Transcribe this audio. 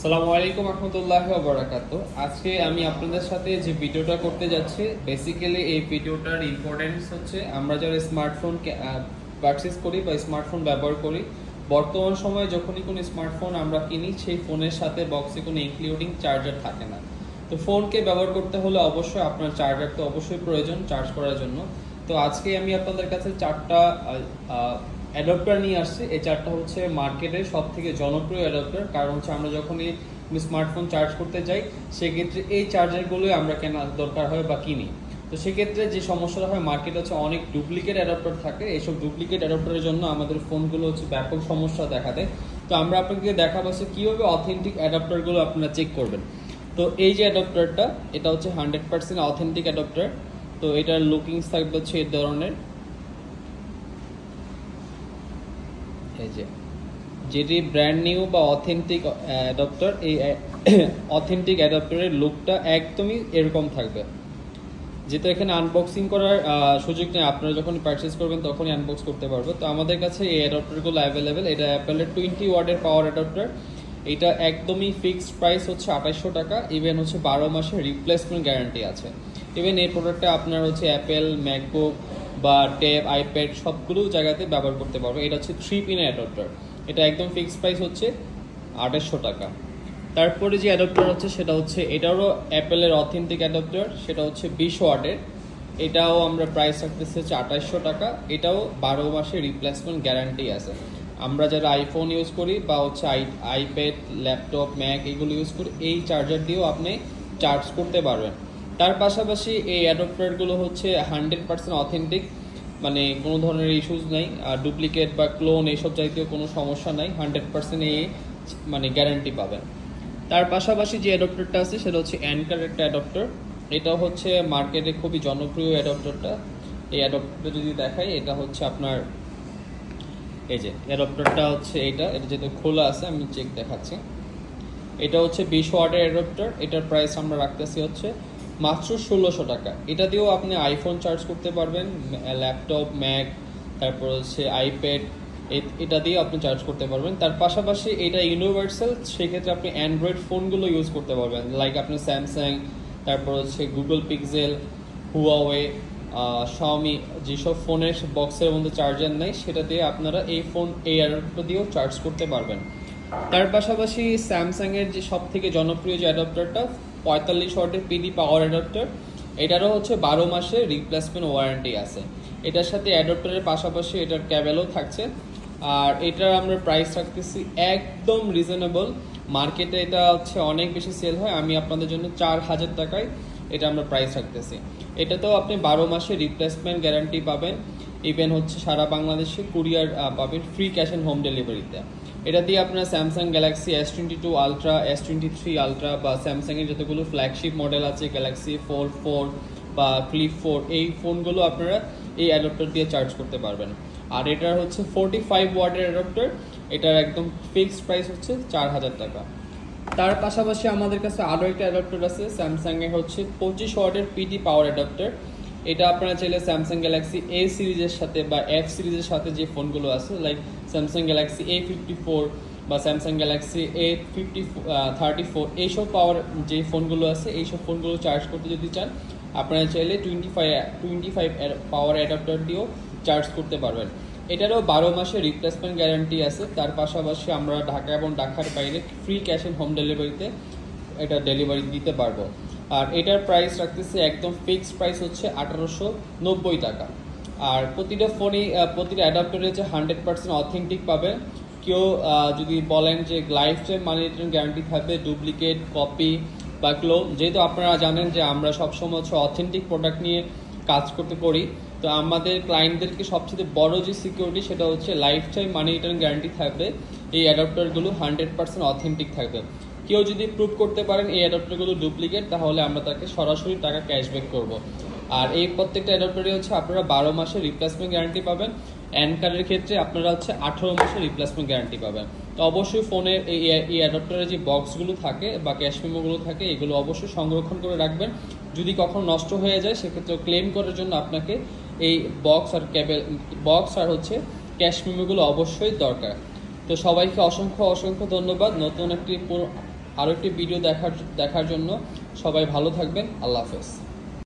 আসসালামু আলাইকুম রহমতুল্লাহি ওয়া বারাকাতুহু। আজকে আমি আপনাদের সাথে যে ভিডিওটা করতে যাচ্ছি, বেসিক্যালি এই ভিডিওটার ইম্পর্টেন্স হচ্ছে আমরা যারা স্মার্টফোন পারচেজ করি বা স্মার্টফোন ব্যবহার করি, বর্তমান সময়ে যখনই কোনো স্মার্টফোন আমরা কিনি সেই ফোনের সাথে বক্সে কোনো ইনক্লুডিং চার্জার থাকে না। তো ফোনকে ব্যবহার করতে হলে অবশ্যই আপনার চার্জার তো অবশ্যই প্রয়োজন চার্জ করার জন্য। তো আজকে আমি আপনাদের কাছে চারটা অ্যাডাপ্টার নিয়ে আসছি। এই চারটা হচ্ছে মার্কেটের সব থেকে জনপ্রিয় অ্যাডাপ্টার, কারণ হচ্ছে আমরা যখনই স্মার্টফোন চার্জ করতে যাই সেক্ষেত্রে এই চার্জারগুলোই আমরা কেনা দরকার হয় বা কিনি। তো সেক্ষেত্রে যে সমস্যাটা হয়, মার্কেটে হচ্ছে অনেক ডুপ্লিকেট অ্যাডাপ্টার থাকে। এইসব ডুপ্লিকেট অ্যাডাপ্টারের জন্য আমাদের ফোনগুলো হচ্ছে ব্যাপক সমস্যা দেখা দেয়। তো আমরা আপনাকে দেখাবো কীভাবে অথেন্টিক অ্যাডাপ্টারগুলো আপনারা চেক করবেন। তো এই যে অ্যাডাপ্টারটা, এটা হচ্ছে 100% অথেন্টিক অ্যাডাপ্টার। তো এটার লুকিংস থাকবে হচ্ছে এই ধরনের, এই যেটি ব্র্যান্ড নিউ বা অথেন্টিক অ্যাডাপ্টার। এই অথেন্টিক অ্যাডাপ্টারের লুকটা একদমই এরকম থাকবে। যেহেতু এখানে আনবক্সিং করার সুযোগ নেই, আপনারা যখন পারচেস করবেন তখনই আনবক্স করতে পারবো। তো আমাদের কাছে এই অ্যাডাপ্টারগুলো অ্যাভেলেবেল। এটা অ্যাপেলের 20 ওয়াটের পাওয়ার অ্যাডাপ্টার। এটা একদমই ফিক্সড প্রাইস হচ্ছে 2800 টাকা। ইভেন হচ্ছে 12 মাসের রিপ্লেসমেন্ট গ্যারান্টি আছে। ইভেন এই প্রোডাক্টটা আপনার হচ্ছে অ্যাপেল, ম্যাকবুক বা ট্যাব, আইপ্যাড সবগুলো জায়গাতে ব্যবহার করতে পারবো। এটা হচ্ছে 3 পিন অ্যাডাপ্টার। এটা একদম ফিক্সড প্রাইস হচ্ছে 2800 টাকা। তারপরে যে অ্যাডাপ্টার হচ্ছে সেটা হচ্ছে এটারও অ্যাপেলের অথেন্টিক অ্যাডাপ্টার, সেটা হচ্ছে 20 ওয়াটের। এটাও আমরা প্রাইস রাখতেছি হচ্ছে 2800 টাকা। এটাও 12 মাসের রিপ্লেসমেন্ট গ্যারান্টি আছে। আমরা যারা আইফোন ইউজ করি বা হচ্ছে আইপ্যাড, ল্যাপটপ, ম্যাক এগুলো ইউজ করি, এই চার্জার দিয়েও আপনি চার্জ করতে পারবেন। তার পাশাপাশি এই অ্যাডাপ্টারগুলো হচ্ছে 100% অথেন্টিক, মানে কোনো ধরনের ইস্যুস নাই, ডুপ্লিকেট বা ক্লোন এইসব জাতীয় কোনো সমস্যা নাই। 100% এই মানে গ্যারান্টি পাবেন। তার পাশাপাশি যে অ্যাডাপ্টারটা আছে সেটা হচ্ছে অ্যানকার একটা অ্যাডাপ্টার। এটা হচ্ছে মার্কেটে খুবই জনপ্রিয় অ্যাডাপ্টারটা। এই অ্যাডাপ্টারটা যদি দেখাই, এটা হচ্ছে আপনার এই যে অ্যাডাপ্টারটা হচ্ছে এটা যেহেতু খোলা আছে আমি চেক দেখাচ্ছি। এটা হচ্ছে 20 ওয়াটের অ্যাডাপ্টার। এটার প্রাইস আমরা রাখতেছি হচ্ছে মাত্র 1600 টাকা। এটা দিয়েও আপনি আইফোন চার্জ করতে পারবেন, ল্যাপটপ, ম্যাক, তারপর হচ্ছে আইপ্যাড, এটা দিয়ে আপনি চার্জ করতে পারবেন। তার পাশাপাশি এটা ইউনিভার্সাল, সেক্ষেত্রে আপনি অ্যান্ড্রয়েড ফোনগুলো ইউজ করতে পারবেন, লাইক আপনি স্যামসাং, তারপর হচ্ছে গুগল পিক্সেল, হুয়াওয়ে, শাওমি, যেসব ফোনের বক্সের মধ্যে চার্জার নেই সেটা দিয়ে আপনারা এই অ্যাডাপ্টার দিয়েও চার্জ করতে পারবেন। তার পাশাপাশি স্যামসাংয়ের যে সব থেকে জনপ্রিয় যে অ্যাডাপ্টারটা 45 ওয়াটের পিডি পাওয়ার অ্যাডাপ্টার, এটারও হচ্ছে 12 মাসের রিপ্লেসমেন্ট ওয়ারেন্টি আছে। এটার সাথে অ্যাডাপ্টারের পাশাপাশি এটার ক্যাবেলও থাকছে। আর এটার আমরা প্রাইস রাখতেছি একদম রিজনেবল। মার্কেটে এটা হচ্ছে অনেক বেশি সেল হয়, আমি আপনাদের জন্য 4000 টাকায় এটা আমরা প্রাইস রাখতেছি। এটাতেও আপনি 12 মাসের রিপ্লেসমেন্ট গ্যারান্টি পাবেন। ইভেন হচ্ছে সারা বাংলাদেশে কুরিয়ার পাবেন ফ্রি ক্যাশ অ্যান্ড হোম ডেলিভারিতে। এটা দিয়ে আপনার Samsung Galaxy S22 ultra, S23 ultra বা স্যামসাংয়ের যতগুলো ফ্ল্যাগশিপ মডেল আছে, গ্যালাক্সি ফোল্ড 4 বা ফ্লিপ 4, এই ফোনগুলো আপনারা এই অ্যাডাপ্টার দিয়ে চার্জ করতে পারবেন। আর এটার হচ্ছে 45 ওয়াটের অ্যাডাপ্টার। এটার একদম ফিক্সড প্রাইস হচ্ছে 4000 টাকা। তার পাশাপাশি আমাদের কাছে আরও একটা অ্যাডাপ্টার আছে, স্যামসাংয়ের হচ্ছে 25 ওয়াটের পিটি পাওয়ার অ্যাডাপ্টার। এটা আপনারা চাইলে স্যামসাং গ্যালাক্সি A সিরিজের সাথে বা F সিরিজের সাথে যে ফোনগুলো আছে, লাইক স্যামসাং গ্যালাক্সি A54 বা স্যামসাং গ্যালাক্সি A34, এইসব পাওয়ার যে ফোনগুলো আছে এইসব ফোনগুলো চার্জ করতে যদি চান, আপনারা চাইলে 25 পাওয়ার অ্যাডাপ্টার দিয়েও চার্জ করতে পারবেন। এটারও 12 মাসের রিপ্লেসমেন্ট গ্যারান্টি আছে। তার পাশাপাশি আমরা ঢাকা এবং ঢাকার বাইরে ফ্রি ক্যাশ অ্যান্ড হোম ডেলিভারিতে এটা ডেলিভারি দিতে পারবো। আর এটার প্রাইস রাখতেছে একদম ফিক্সড প্রাইস হচ্ছে 1890 টাকা। আর প্রতিটা অ্যাডাপ্টারে যে 100% অথেন্টিক পাবে। কেউ যদি বলেন যে লাইফ টাইম মানি রিটার্ন গ্যারান্টি থাকবে, ডুপ্লিকেট, কপি বা ক্লোন, যেহেতু আপনারা জানেন যে আমরা সবসময় হচ্ছে অথেন্টিক প্রোডাক্ট নিয়ে কাজ করতে করি, তো আমাদের ক্লায়েন্টদেরকে সবচেয়ে বড় যে সিকিউরিটি সেটা হচ্ছে লাইফ টাইম মানি রিটার্ন গ্যারান্টি থাকবে। এই অ্যাডাপ্টারগুলো 100% অথেন্টিক থাকবে। কেউ যদি প্রুভ করতে পারেন এই অ্যাডাপ্টারগুলো ডুপ্লিকেট, তাহলে আমরা তাকে সরাসরি টাকা ক্যাশব্যাক করব। আর এই প্রত্যেকটা অ্যাডাপ্টারে হচ্ছে আপনারা 12 মাসের রিপ্লেসমেন্ট গ্যারান্টি পাবেন। অ্যানকারের ক্ষেত্রে আপনারা হচ্ছে 18 মাসের রিপ্লেসমেন্ট গ্যারান্টি পাবেন। তো অবশ্যই ফোনের এই অ্যাডাপ্টারের যে বক্সগুলো থাকে বা ক্যাশ মেমোগুলো থাকে, এগুলো অবশ্যই সংরক্ষণ করে রাখবেন। যদি কখনো নষ্ট হয়ে যায় সেক্ষেত্রে ক্লেম করার জন্য আপনাকে এই বক্স আর হচ্ছে ক্যাশ মেমোগুলো অবশ্যই দরকার। তো সবাইকে অসংখ্য ধন্যবাদ। নতুন একটি আরও একটি ভিডিও দেখার জন্য সবাই ভালো থাকবেন। আল্লাহ হাফেজ।